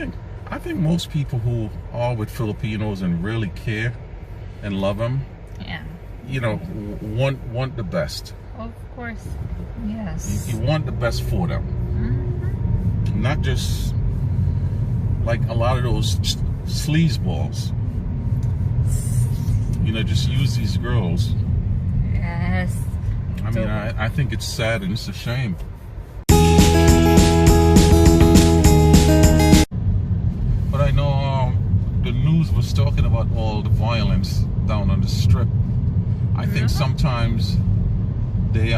think most people who are with Filipinos and really care and love them, Yeah. you know, want the best. Of course. Yes. You want the best for them. Not just like a lot of those sleazeballs. You know, just use these girls. Yes. I mean, I think it's sad and it's a shame. But I know the news was talking about all the violence down on the strip. I think sometimes they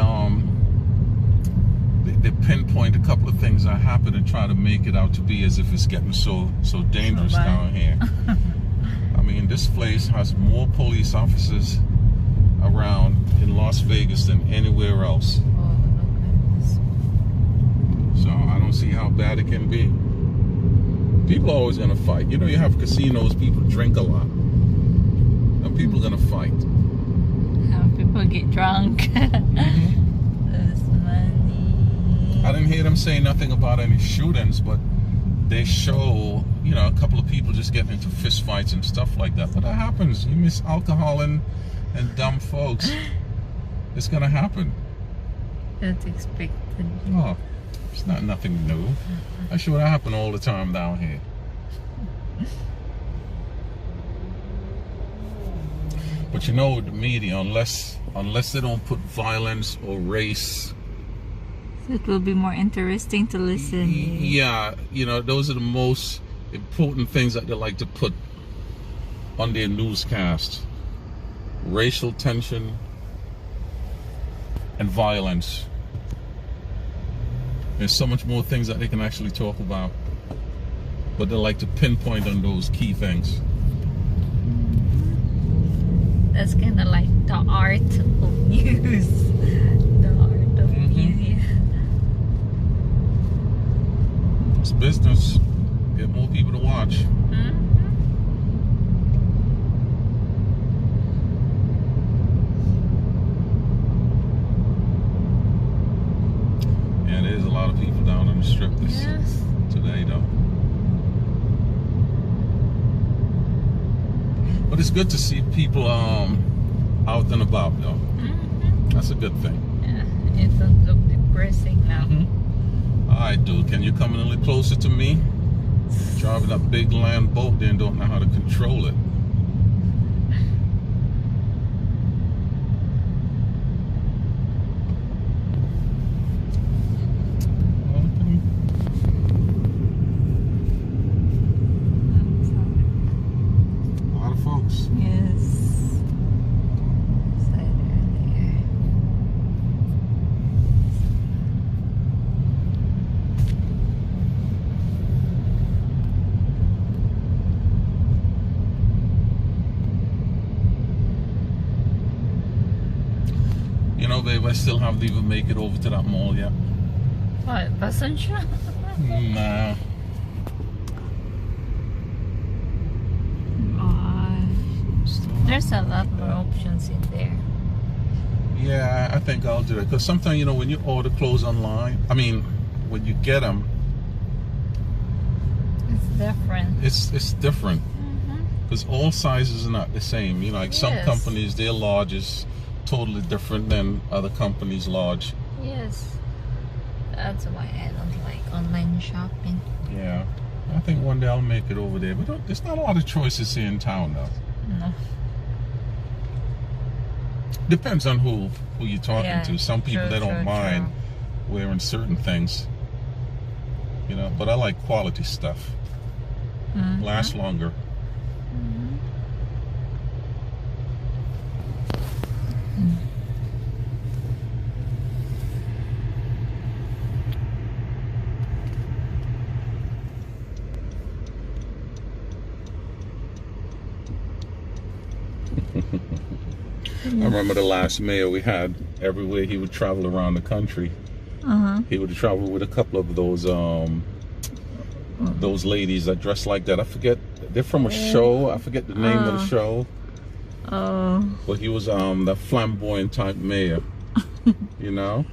pinpoint a couple of things that happen and try to make it out to be as if it's getting so dangerous down here. I mean, this place has more police officers around in Las Vegas than anywhere else. Oh, goodness. So I don't see how bad it can be. People are always gonna fight. You know, you have casinos, people drink a lot. And people are gonna fight. How people get drunk. Lose money. I didn't hear them say nothing about any shootings, but they show, you know, a couple of people just getting into fist fights and stuff like that. But that happens. You miss alcohol and dumb folks. It's gonna happen. That's expected. Oh, it's not nothing new. That should happen all the time down here. But you know, the media, unless they don't put violence or race, It will be more interesting to listen. yeah, you know, those are the most important things that they like to put on their newscast. Racial tension and violence. There's so much more things that they can actually talk about, but they like to pinpoint on those key things. That's kind of like the art of news. The art of media. It's business. Get more people to watch. And there's a lot of people down on the strip today, though. But it's good to see people out and about, though. That's a good thing. Yeah, it doesn't look depressing now. All right, dude, can you come a little closer to me? Driving that big land boat there and don't know how to control it. A lot of folks. Yes. You know, babe, I still haven't even make it over to that mall yet. What, passenger? Nah. There's a lot more options in there. Yeah, I think I'll do that. Because sometimes, you know, when you order clothes online, I mean, when you get them, It's different. it's different. Because all sizes are not the same. You know, like some companies, their large is totally different than other companies' large. Yes. That's why I don't like online shopping. Yeah. I think one day I'll make it over there. But there's not a lot of choices here in town, though. No. Depends on who you're talking to. Some people, they don't mind true. wearing certain things. You know, but I like quality stuff. Lasts longer. I remember the last mayor we had, everywhere he would travel around the country, he would travel with a couple of those ladies that dress like that. I forget, they're from a show, I forget the name of the show. But he was that flamboyant type mayor, you know?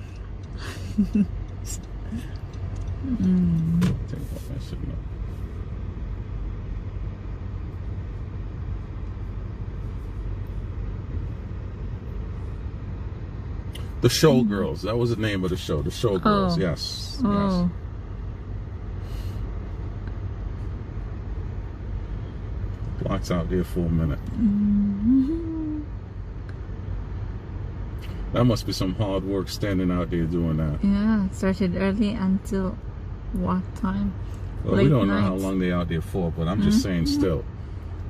The Showgirls. That was the name of the show. The Showgirls. Oh. Yes. Oh. Yes. Blocks out there for a minute. Mm-hmm. That must be some hard work standing out there doing that. Yeah, it started early until what time? Well, we don't know how long they're out there for, but I'm just saying still.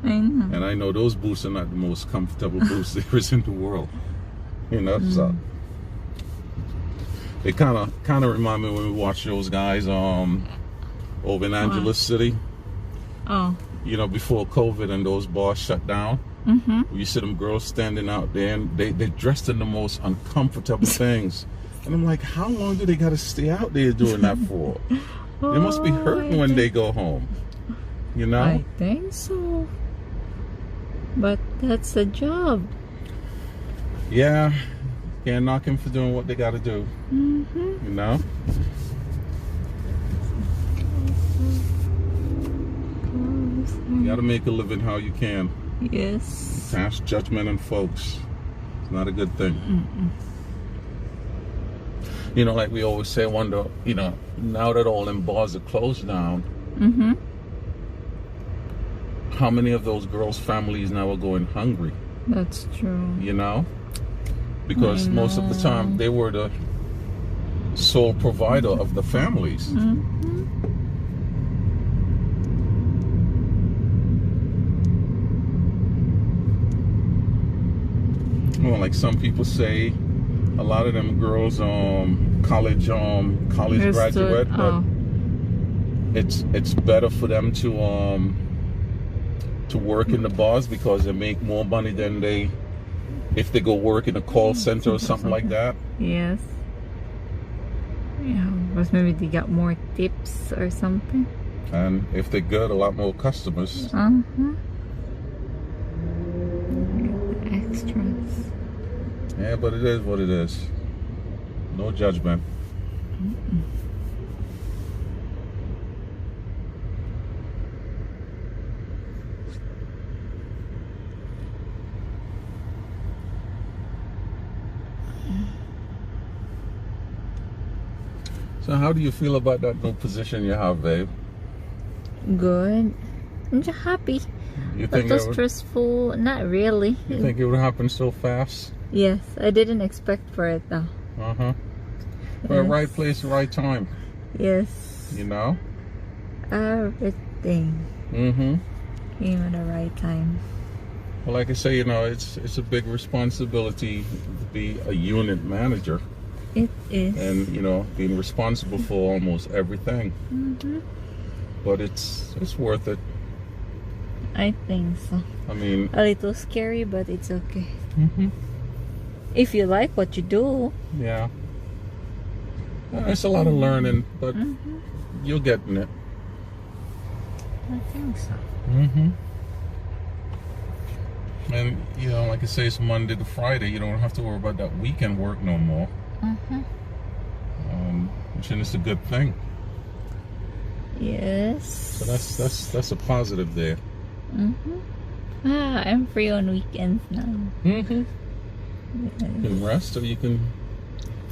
I know. And I know those booths are not the most comfortable booths there is in the world. You know, so they kind of remind me when we watch those guys over in Angeles City. Oh. You know, before COVID and those bars shut down. You see them girls standing out there and they're dressed in the most uncomfortable things. And I'm like, how long do they got to stay out there doing that for? They must be hurting when they go home. You know? I think so. But that's a job. Yeah. Can't knock them for doing what they got to do. You know? You got to make a living how you can. Yes. Pass judgment on folks. It's not a good thing. You know, like we always say, wonder, you know, now that all them bars are closed down, how many of those girls' families now are going hungry? That's true. You know? Because most of the time they were the sole provider of the families. Well, like some people say, a lot of them girls, college graduate, but it's better for them to work in the bars because they make more money than if they go work in a call center or something like that. Yes. Yeah, because maybe they got more tips or something. And if they're good, a lot more customers. Extras. Yeah, but it is what it is. No judgment. So how do you feel about that new position you have, babe? Good. I'm just happy. You But think so stressful? Not really. You think it would happen so fast? Yes, I didn't expect for it though. Well, Yes. right place, right time. Yes. You know? Everything came at the right time. Well, like I say, you know, it's a big responsibility to be a unit manager. It is. And, you know, being responsible for almost everything. But it's worth it. I think so. I mean, A little scary, but it's okay. If you like what you do. yeah. It's a lot of learning, but you're getting it. I think so. And, you know, like I say, it's Monday to Friday. You don't have to worry about that weekend work no more. Which is a good thing. Yes. So that's a positive there. I'm free on weekends now. You can rest, or you can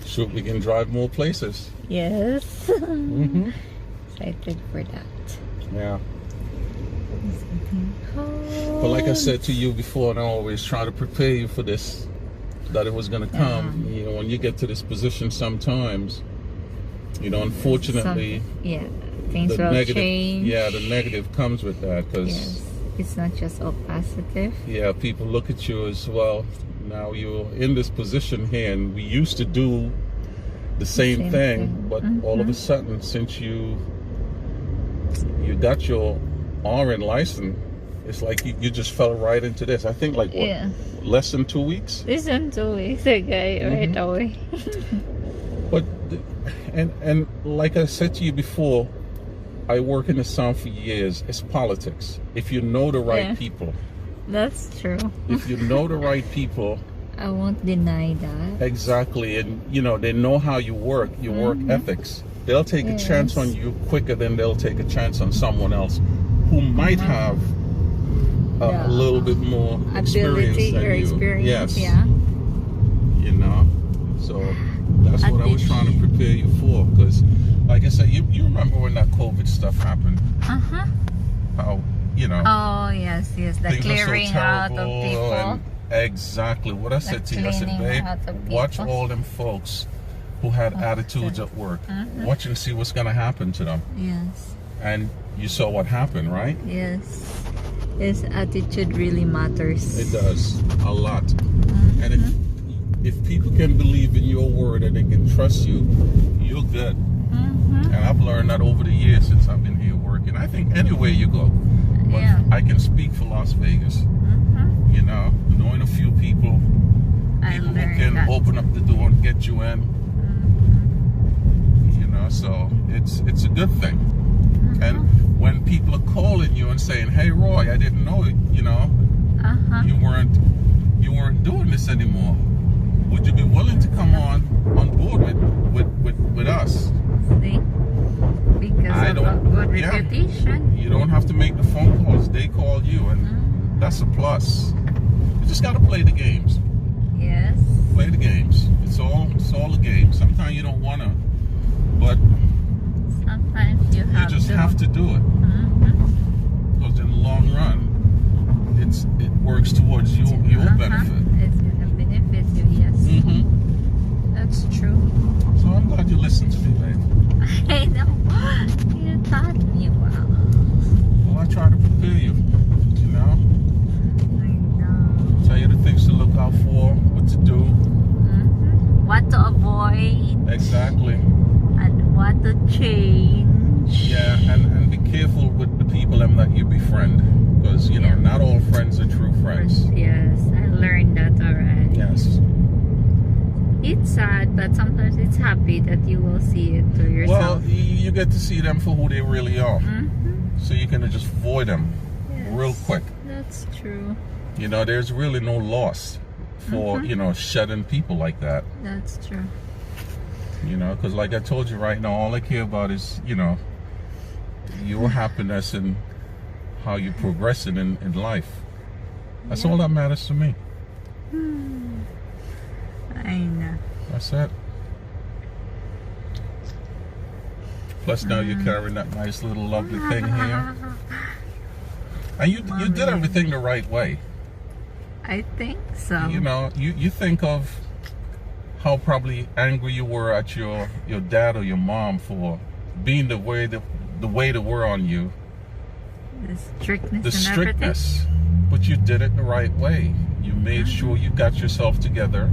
shoot. We can drive more places. Yes. Excited for that. Yeah. But like I said to you before, and I always try to prepare you for this, that it was going to come. You know, when you get to this position, sometimes, you know, unfortunately, things will change. Yeah, the negative comes with that because it's not just all positive. Yeah, people look at you as well. Now you're in this position here, and we used to do the same thing, but all of a sudden, since you got your RN license, it's like you just fell right into this. I think like what, less than 2 weeks? Less than 2 weeks, okay, right away. But and like I said to you before, I work in the South for years. It's politics. If you know the right people. That's true. If you know the right people. I won't deny that. Exactly. And, you know, they know how you work, your work ethics. They'll take a chance on you quicker than they'll take a chance on someone else who might have a little bit more experience than you. Yes. You know? So that's what I was trying to prepare you for. Because, like I said, you remember when that COVID stuff happened? Uh-huh. How, you know. Oh, yes. The clearing out of people. And exactly what I said to you. I said, babe, watch all them folks who had attitudes at work. Watch and see what's going to happen to them. Yes. And you saw what happened, right? Yes. His attitude really matters. It does. A lot. And if people can believe in your word and they can trust you, you're good. And I've learned that over the years since I've been here working. I think anywhere you go. But I can speak for Las Vegas. You know, knowing a few people who can open up the door and get you in. You know, so it's a good thing. And when people are calling you and saying, "Hey, Roy, I didn't know, you know, you weren't doing this anymore. Would you be willing to come on board with us?" See? Because of a good reputation. You don't have to make the phone calls. They call you, and that's a plus. You just got to play the games. Yes. Play the games. It's all a game. Sometimes you don't want to, but sometimes you just have to do it. Because in the long run, it works towards your benefit. It's gonna benefit you. Yes. That's true. So I'm glad you listened to me, babe. I know. You taught me well. Well, I try to prepare you. You know. I know. Tell you the things to look out for, what to do. What to avoid. Exactly. And what to change. Yeah, and be careful with the people that you befriend. Because, you know, not all friends are true friends. Yes, I learned that already. Yes. It's sad, but sometimes it's happy that you will see it to yourself. Well, you get to see them for who they really are. So you can just avoid them real quick. That's true. You know, there's really no loss for, you know, shedding people like that. That's true. You know, because like I told you right now, all I care about is, you know, your happiness and how you're progressing in life. That's all that matters to me. I know. That's it. Plus now you're carrying that nice little lovely thing here. And you did everything the right way. I think so. You know, you think of how probably angry you were at your dad or your mom for being the way they were on you. The strictness. The strictness. But you did it the right way. You made sure you got yourself together.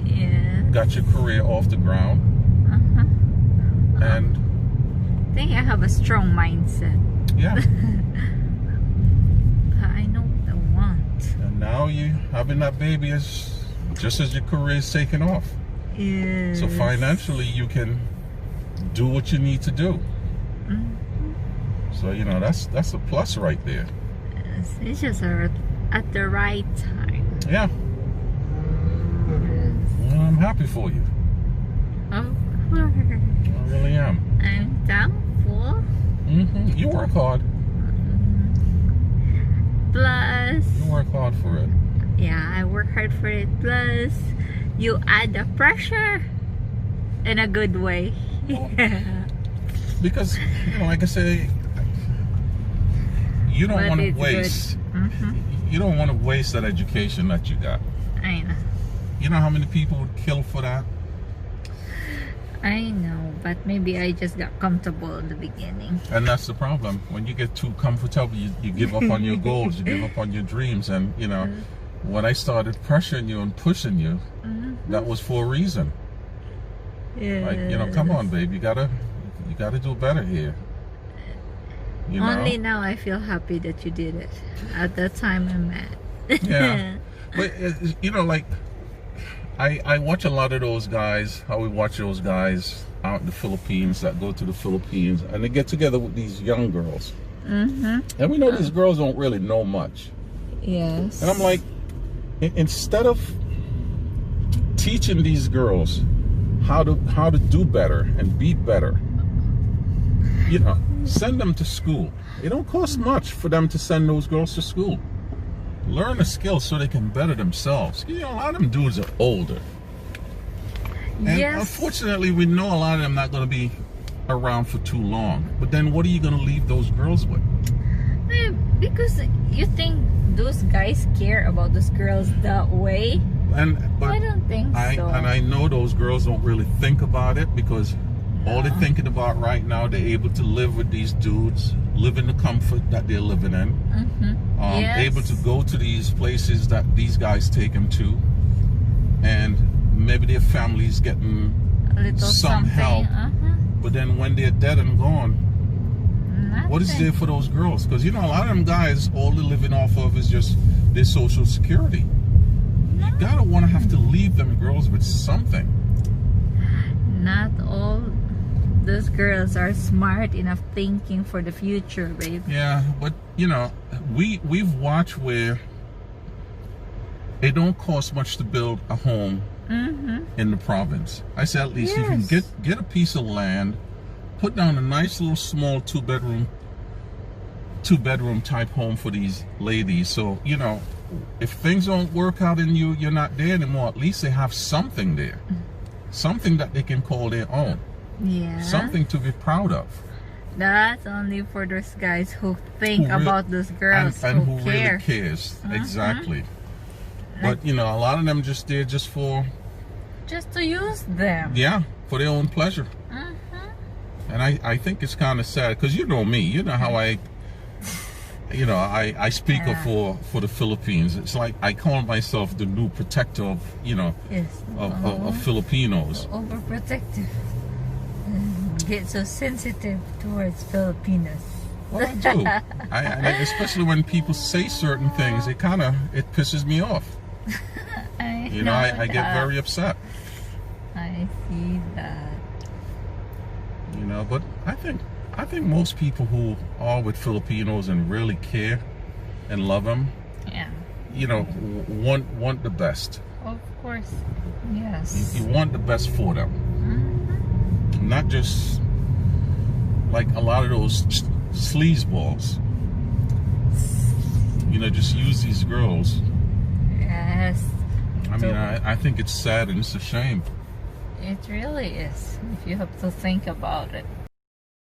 Yeah. Got your career off the ground. And I think I have a strong mindset. Yeah. I know what I want. And now you having that baby is just as your career is taking off. Yes. So financially you can do what you need to do. So you know that's a plus right there. Yes. It's just at the right time. Yeah. Well, I'm happy for you. Of course. I really am. I'm thankful. You work hard. Plus, You work hard for it. yeah, I work hard for it. Plus, you add the pressure in a good way. Because, you know, like I say, you don't want to waste. You don't want to waste that education that you got. I know. You know how many people would kill for that? I know, but maybe I just got comfortable in the beginning. And that's the problem. When you get too comfortable, you give up on your goals, you give up on your dreams. And, you know, when I started pressuring you and pushing you, that was for a reason. Yeah. Like, you know, come on, babe, you gotta do better here. You know? Only now I feel happy that you did it. At that time I'm mad. Yeah. But, you know, like, I watch a lot of those guys, how we watch those guys out in the Philippines that go to the Philippines and they get together with these young girls. And we know these girls don't really know much. Yes. And I'm like, instead of teaching these girls how to do better and be better, you know, send them to school. It don't cost much for them to send those girls to school. Learn a skill so they can better themselves. You know, a lot of them dudes are older. And Yes. unfortunately, we know a lot of them not going to be around for too long. But then what are you going to leave those girls with? Because you think those guys care about those girls that way? But I don't think so. And I know those girls don't really think about it, because all they're thinking about right now, they're able to live with these dudes, live in the comfort that they're living in, Yes. able to go to these places that these guys take them to, and maybe their family's getting A little some something. help. But then when they're dead and gone, what is Nothing. there for those girls? Because you know, a lot of them guys, all they're living off of is just their social security. You gotta want to have to leave them girls with something. Not all those girls are smart enough thinking for the future, babe. Yeah, but you know, we've watched where it don't cost much to build a home in the province. I said, at least if you Yes. get a piece of land, put down a nice little small two bedroom type home for these ladies. So you know, if things don't work out and you're not there anymore, at least they have something there, something that they can call their own, Yeah. something to be proud of. That's only for those guys who think Who re- about those girls and who who care. really cares. Exactly. But you know, a lot of them just there just for Just to use them. for their own pleasure. And I think it's kind of sad, because you know me, you know how I speak up for the Philippines. It's like I call myself the new protector of Yes. of Filipinos. Overprotective. Get so sensitive towards Filipinos. Well, I do. I especially when people say certain things, it pisses me off. I get that. very upset. I see that. But I think most people who are with Filipinos and really care and love them, Yeah. want the best. Of course. Yes. You want the best for them, not just like a lot of those sleazeballs. Just use these girls. Yes. I mean, I think it's sad and it's a shame. It really is, if you have to think about it.